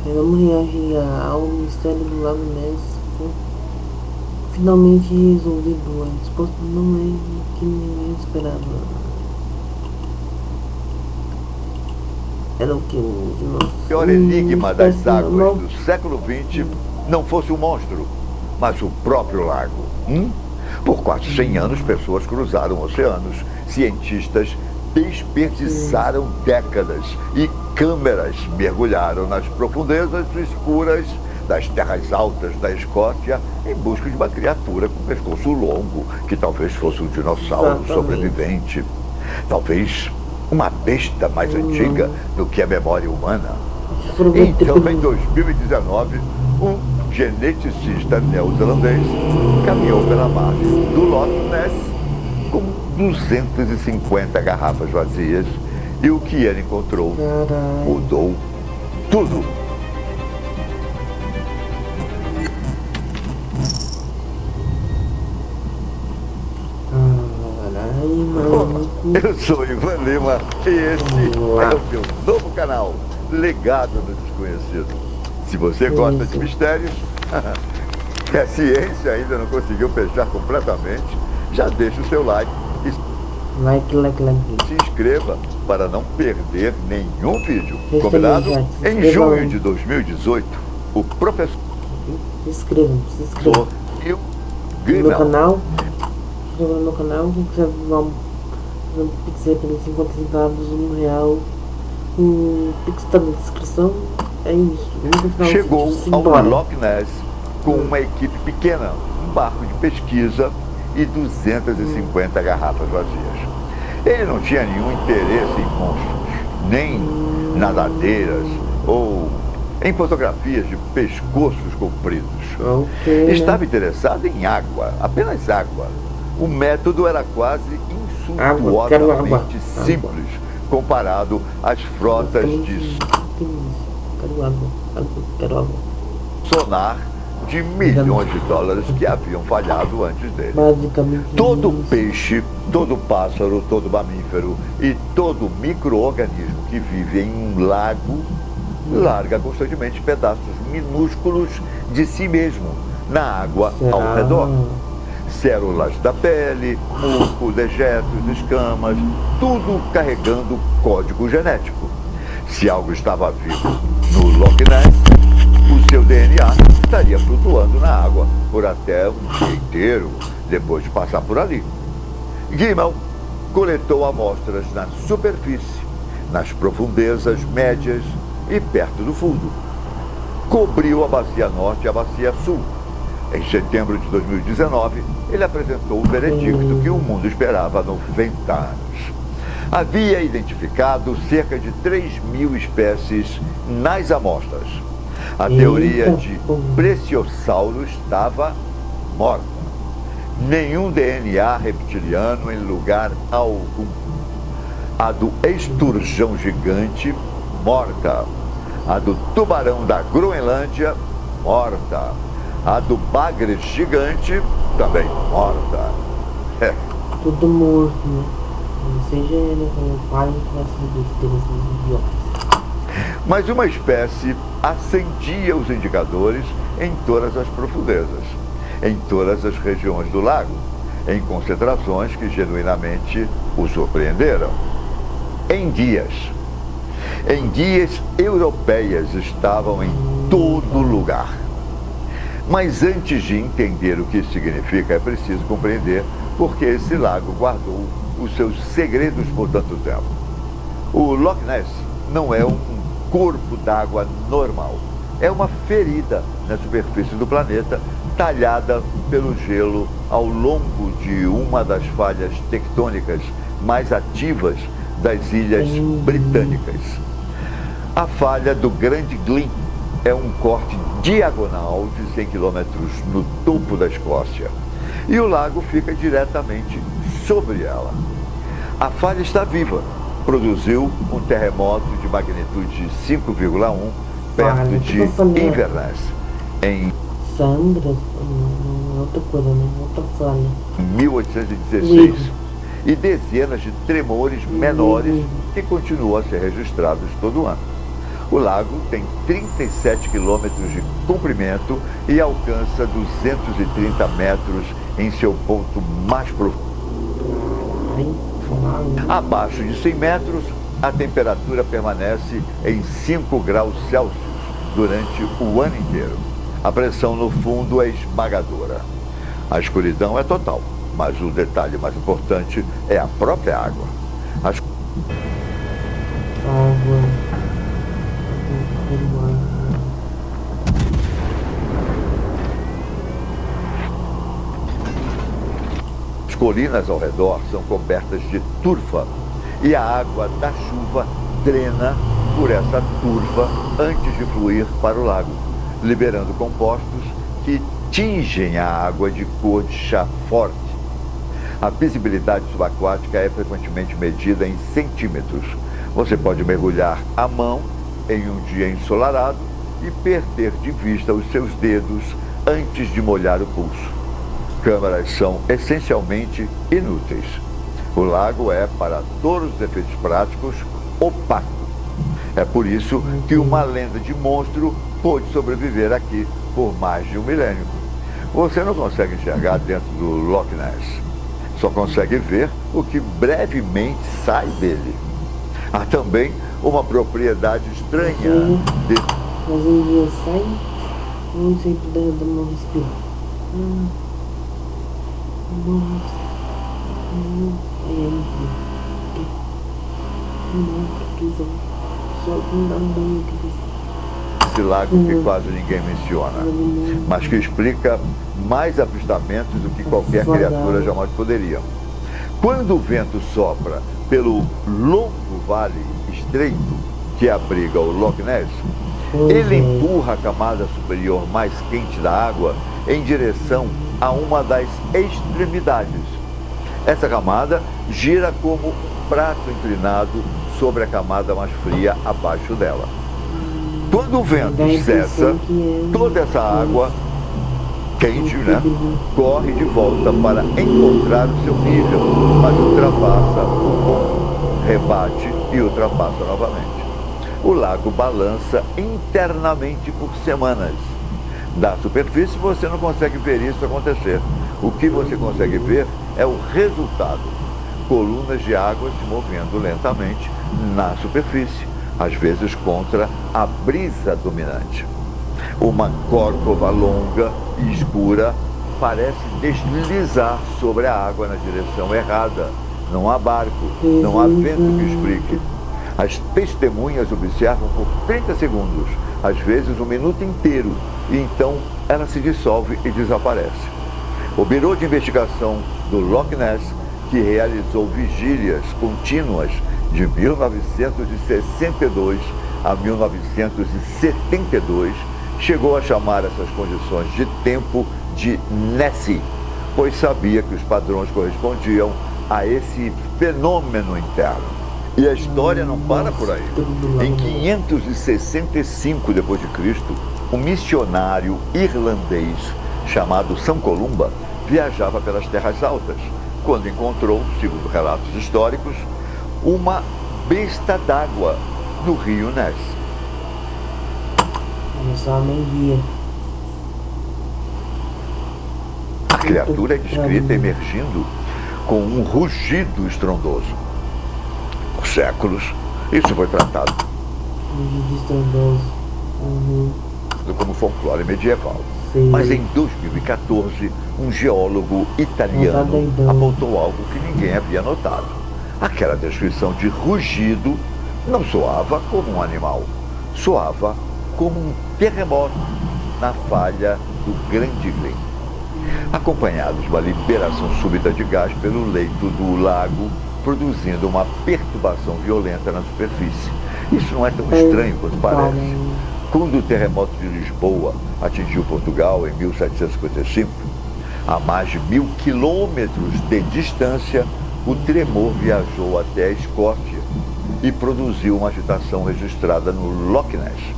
Vamos reagir ao mistério do Lago Ness. Finalmente resolvido. A resposta não é o que ninguém esperava. Era o que O pior enigma das águas do século XX não fosse um monstro, mas o próprio lago. Por quase 100 anos, pessoas cruzaram oceanos. Cientistas desperdiçaram décadas e câmeras mergulharam nas profundezas escuras das terras altas da Escócia em busca de uma criatura com pescoço longo, que talvez fosse um dinossauro sobrevivente. Talvez uma besta mais antiga do que a memória humana. Então, em 2019, um geneticista neozelandês caminhou pela margem do Loch Ness com 250 garrafas vazias e o que ele encontrou mudou tudo. Eu sou Ivan Lima e esse é o meu novo canal, Legado do Desconhecido. Se você gosta de mistérios que a ciência ainda não conseguiu fechar completamente, já deixa o seu like e se inscreva para não perder nenhum vídeo. Combinado? Em junho de 2018, o professor se inscreva e o no canal. Se inscreva no canal, quem quiser dar um pix aí pelos 50 centavos, R$1. O pix está na descrição. É isso. Chegou ao Loch Ness com uma equipe pequena, um barco de pesquisa e 250 garrafas vazias. Ele não tinha nenhum interesse em monstros, nem nadadeiras ou em fotografias de pescoços compridos. Estava interessado em água, apenas água. O método era quase insultuosamente simples comparado às frotas de sonar de milhões de dólares que haviam falhado antes dele. Todo peixe, todo pássaro, todo mamífero e todo micro-organismo que vive em um lago larga constantemente pedaços minúsculos de si mesmo na água ao redor. Células da pele, muco, dejetos, escamas, tudo carregando código genético. Se algo estava vivo no Loch Ness, o seu DNA estaria flutuando na água por até um dia inteiro depois de passar por ali. Gimel coletou amostras na superfície, nas profundezas médias e perto do fundo. Cobriu a bacia norte e a bacia sul. Em setembro de 2019, ele apresentou o veredicto que o mundo esperava há 90 anos. Havia identificado cerca de 3.000 espécies nas amostras. A teoria de Plesiosaurus estava morta. Nenhum DNA reptiliano em lugar algum. A do esturjão gigante, morta. A do tubarão da Groenlândia, morta. A do bagre gigante, também morta. Tudo morto, né? Não seja ele como pai com essas besteiras idiotas. Mas uma espécie acendia os indicadores em todas as profundezas, em todas as regiões do lago, em concentrações que genuinamente o surpreenderam. Enguias europeias estavam em todo lugar. Mas antes de entender o que isso significa, é preciso compreender por que esse lago guardou os seus segredos por tanto tempo. O Loch Ness não é um corpo d'água normal. É uma ferida na superfície do planeta, talhada pelo gelo ao longo de uma das falhas tectônicas mais ativas das ilhas britânicas. A falha do Grande Glynn é um corte diagonal de 100 quilômetros no topo da Escócia. E o lago fica diretamente sobre ela. A falha está viva. Produziu um terremoto de magnitude 5,1 perto de Inverness, em Sandra, outra coisa, né? Outra falha. 1816. E dezenas de tremores menores que continuam a ser registrados todo ano. O lago tem 37 quilômetros de comprimento e alcança 230 metros em seu ponto mais profundo. Abaixo de 100 metros, a temperatura permanece em 5 graus Celsius durante o ano inteiro. A pressão no fundo é esmagadora. A escuridão é total, mas o detalhe mais importante é a própria água. As colinas ao redor são cobertas de turfa e a água da chuva drena por essa turfa antes de fluir para o lago, liberando compostos que tingem a água de cor de chá forte. A visibilidade subaquática é frequentemente medida em centímetros. Você pode mergulhar à mão em um dia ensolarado e perder de vista os seus dedos antes de molhar o pulso. Câmeras são essencialmente inúteis. O lago é, para todos os efeitos práticos, opaco. É por isso que uma lenda de monstro pôde sobreviver aqui por mais de um milênio. Você não consegue enxergar dentro do Loch Ness. Só consegue ver o que brevemente sai dele. Há também uma propriedade estranha de... Mas um dia sai, não sei por dentro do meu respiro. Esse lago que quase ninguém menciona, mas que explica mais avistamentos do que qualquer criatura jamais poderia. Quando o vento sopra pelo longo vale estreito que abriga o Loch Ness, ele empurra a camada superior mais quente da água em direção a uma das extremidades. Essa camada gira como um prato inclinado sobre a camada mais fria abaixo dela. Quando o vento cessa, toda essa água quente, corre de volta para encontrar o seu nível, mas ultrapassa o ponto, rebate e ultrapassa novamente. O lago balança internamente por semanas. Da superfície você não consegue ver isso acontecer. O que você consegue ver é o resultado. Colunas de água se movendo lentamente na superfície, às vezes contra a brisa dominante. Uma córcova longa e escura parece deslizar sobre a água na direção errada. Não há barco, não há vento que explique. As testemunhas observam por 30 segundos, às vezes um minuto inteiro, e então ela se dissolve e desaparece. O Bureau de Investigação do Loch Ness, que realizou vigílias contínuas de 1962 a 1972, chegou a chamar essas condições de tempo de Nessie, pois sabia que os padrões correspondiam a esse fenômeno interno. E a história não para por aí. Em 565 d.C., um missionário irlandês chamado São Columba viajava pelas terras altas, quando encontrou, segundo relatos históricos, uma besta d'água no rio Ness. A criatura é descrita emergindo com um rugido estrondoso. Por séculos, isso foi tratado como folclore medieval. Mas em 2014, um geólogo italiano apontou algo que ninguém havia notado. Aquela descrição de rugido não soava como um animal, soava como um terremoto na falha do Grande Glen, acompanhado de uma liberação súbita de gás pelo leito do lago, produzindo uma perturbação violenta na superfície. Isso não é tão estranho quanto parece. Quando o terremoto de Lisboa atingiu Portugal em 1755, a mais de 1000 quilômetros de distância, o tremor viajou até a Escócia e produziu uma agitação registrada no Loch Ness.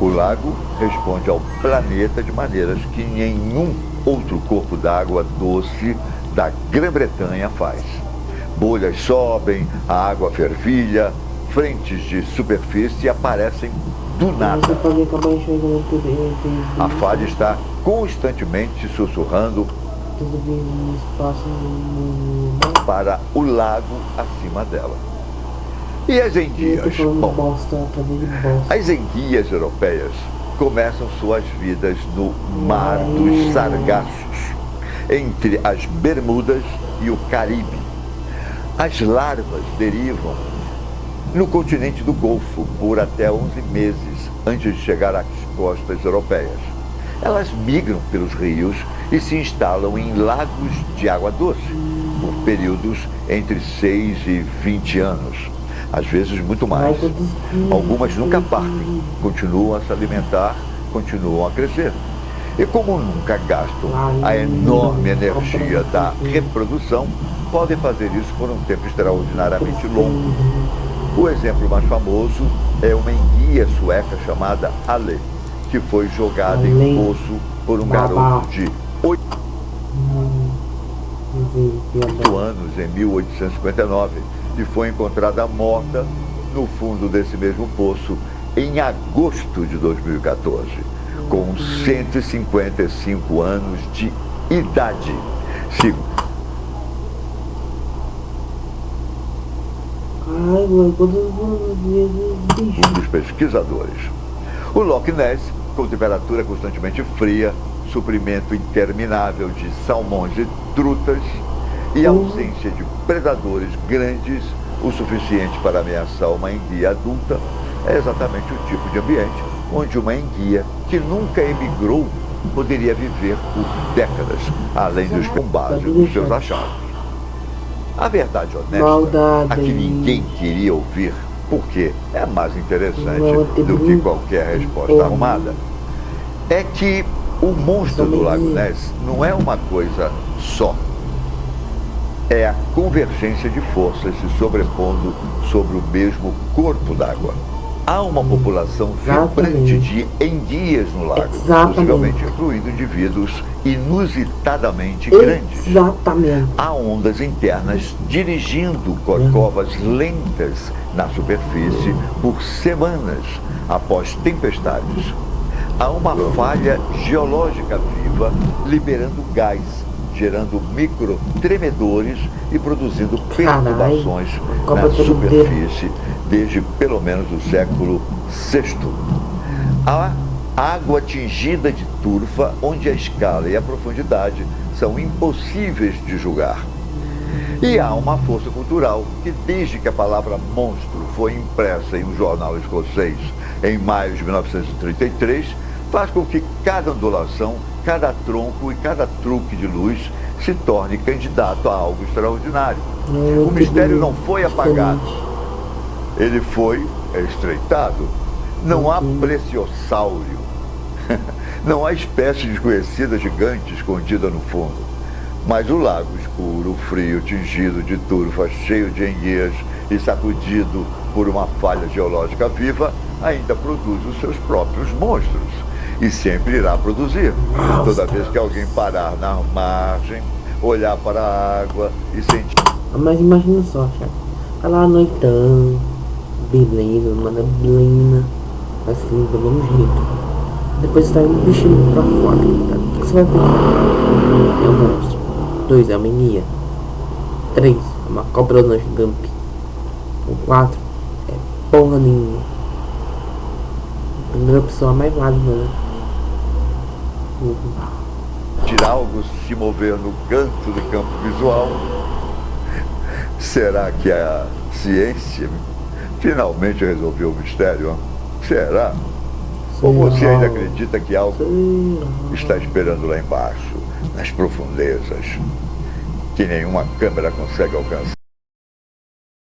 O lago responde ao planeta de maneiras que nenhum outro corpo d'água doce da Grã-Bretanha faz. Bolhas sobem, a água fervilha, frentes de superfície aparecem do nada. Você pode acabar enxergando tudo. A falha está constantemente sussurrando Tudo bem no espaço no... para o lago acima dela. E as enguias? Bom, as enguias europeias começam suas vidas no Mar dos Sargassos, entre as Bermudas e o Caribe. As larvas derivam no continente do Golfo por até 11 meses antes de chegar às costas europeias. Elas migram pelos rios e se instalam em lagos de água doce por períodos entre 6 e 20 anos, às vezes muito mais. Algumas nunca partem, continuam a se alimentar, continuam a crescer. E como nunca gastam a enorme energia da reprodução, podem fazer isso por um tempo extraordinariamente longo. O exemplo mais famoso é uma enguia sueca chamada Ale, que foi jogada em poço por um garoto de 8 anos em 1859 e foi encontrada morta no fundo desse mesmo poço em agosto de 2014, com 155 anos de idade. Um dos pesquisadores. O Loch Ness, com temperatura constantemente fria, suprimento interminável de salmões e trutas e ausência de predadores grandes o suficiente para ameaçar uma enguia adulta, é exatamente o tipo de ambiente onde uma enguia que nunca emigrou poderia viver por décadas, além dos combates dos seus achados. A verdade honesta, a que ninguém queria ouvir, porque é mais interessante do que qualquer resposta arrumada, é que o monstro do Lago Ness não é uma coisa só. É a convergência de forças se sobrepondo sobre o mesmo corpo d'água. Há uma população vibrante de enguias no lago, possivelmente incluindo indivíduos inusitadamente grandes. Há ondas internas dirigindo corcovas lentas na superfície por semanas após tempestades. Há uma falha geológica viva liberando gás, gerando microtremedores e produzindo perturbações na superfície desde pelo menos o século VI. Há água tingida de turfa, onde a escala e a profundidade são impossíveis de julgar. E há uma força cultural que, desde que a palavra monstro foi impressa em um jornal escocês em maio de 1933, faz com que cada ondulação, cada tronco e cada truque de luz se torne candidato a algo extraordinário. O mistério não foi apagado, ele foi estreitado. Não há plesiossaurio, não há espécie desconhecida gigante escondida no fundo. Mas o lago escuro, frio, tingido de turfa, cheio de enguias e sacudido por uma falha geológica viva, ainda produz os seus próprios monstros. E sempre irá produzir. Toda vez que alguém parar na margem, olhar para a água e sentir... Mas imagina só, cara. Tá lá à noitão, beleza, maravilha, assim, do mesmo jeito. Depois você tá um bichinho pra fora, tá? O que você vai ver? É um monstro. 2, é uma enguia. 3, é uma cobra gigante. 4, é porra nenhuma. Primeira opção é mais válida, né? Tirar algo se mover no canto do campo visual. Será que a ciência finalmente resolveu o mistério? Será? Ou você ainda acredita que algo está esperando lá embaixo, nas profundezas, que nenhuma câmera consegue alcançar?